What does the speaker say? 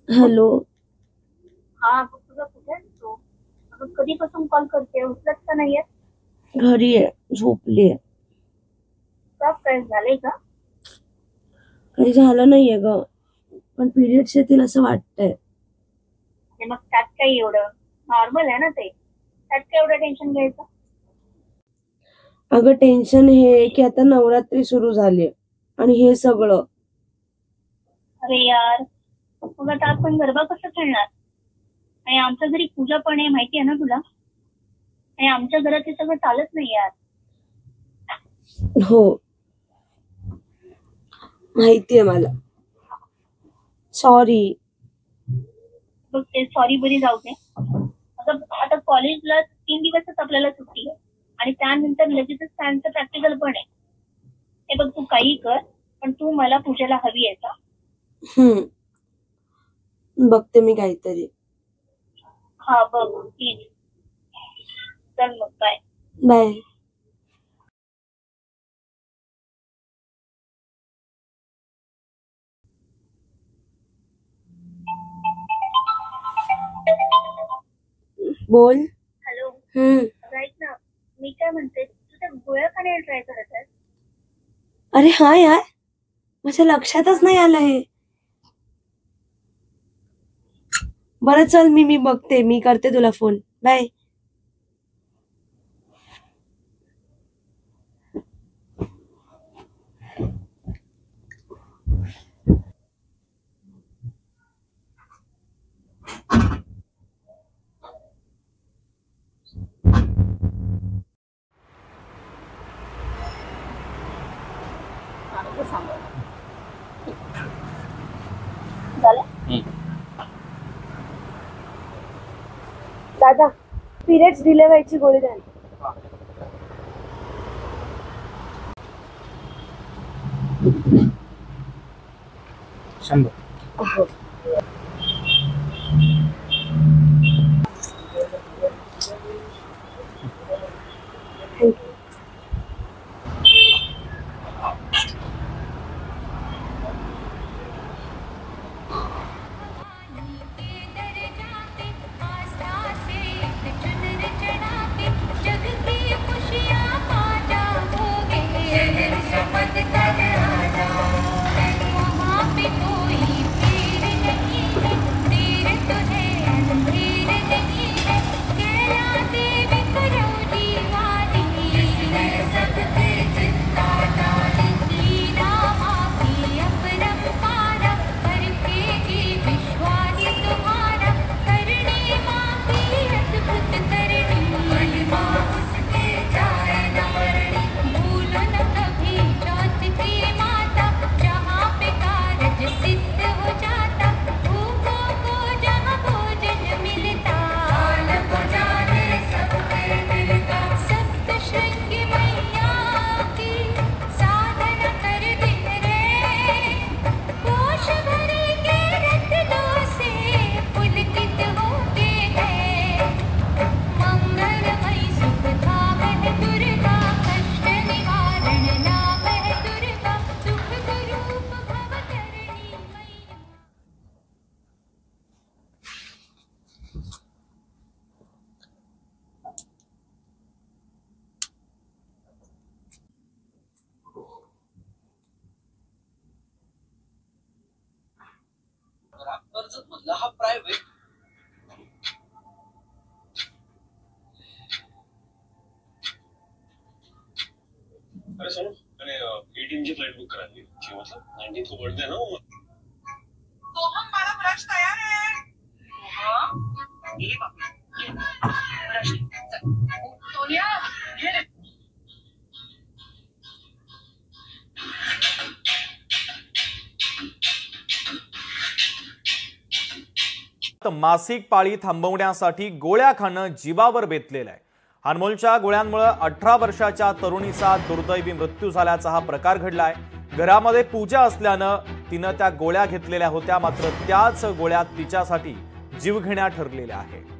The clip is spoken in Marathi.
हॅलो. हा, तुझा कुठे आहेस तू? अगं कधीपासून कॉल करते, उचलत का नाहीये? घरी आहे, झोपली आहे. काय झालंय का? काही झालं नाहीये ग, पण पिरियड्स येतील असं वाटतंय. मग त्यात काही एवढं नॉर्मल आहे ना ते, त्यात काय एवढं टेन्शन घ्यायचं? अगं टेन्शन हे की आता नवरात्री सुरू झाली आणि हे सगळं. अरे यार, मग आता आपण गरबा कसं खेळणार? आणि आमच्या घरी पूजा पण आहे, माहिती आहे ना तुला? आणि आमच्या घरात हे सगळं चालत नाही यार. हो माहितीये मला, सॉरी. बघ ते सॉरी बरी जाऊ दे. आता कॉलेजला 3 दिवसच आपल्याला सुट्टी आहे आणि त्यानंतर लगेचच सायन्सचं प्रॅक्टिकल पण आहे. हे बघ, तू काही कर, पण तू मला पूजेला हवी आहे का? बघते मी काहीतरी. हा बघ प्लीज. चल मग, बाय. बाय. बोल. हॅलो. ऐक ना, मी काय म्हणते, तुझ्या गोळ्या खाण्याला ट्राय करत आहेस? अरे हा यार, माझ्या लक्षातच नाही आलं हे. बरं चल, मी बघते, मी करते तुला फोन. बाय. दादा, पिरियड्स डिले व्हायची गोळी द्या. 100. मधला हा प्रायव्हेट अरे सुनो, मैंने 18 की फ्लाइट बुक करा दी थी, मतलब 19 को बर्थडे है ना। तो हम हमारा ब्रश तैयार है। हाँ ये बाप रे, ब्रश सोनिया ये मासिक पाळी थांबवण्यासाठी गोळ्या खाणं जीवावर बेतलेलं आहे। हार्मोनच्या गोळ्यांमुळे 18 वर्षाच्या तरुणीचा दुर्दैवी मृत्यू झाल्याचा हा प्रकार घडलाय। घरामध्ये पूजा असल्यानं तिनं त्या गोळ्या घेतलेल्या होत्या, मात्र त्याच गोळ्या तिच्यासाठी जीवघेण्या ठरलेल्या आहेत।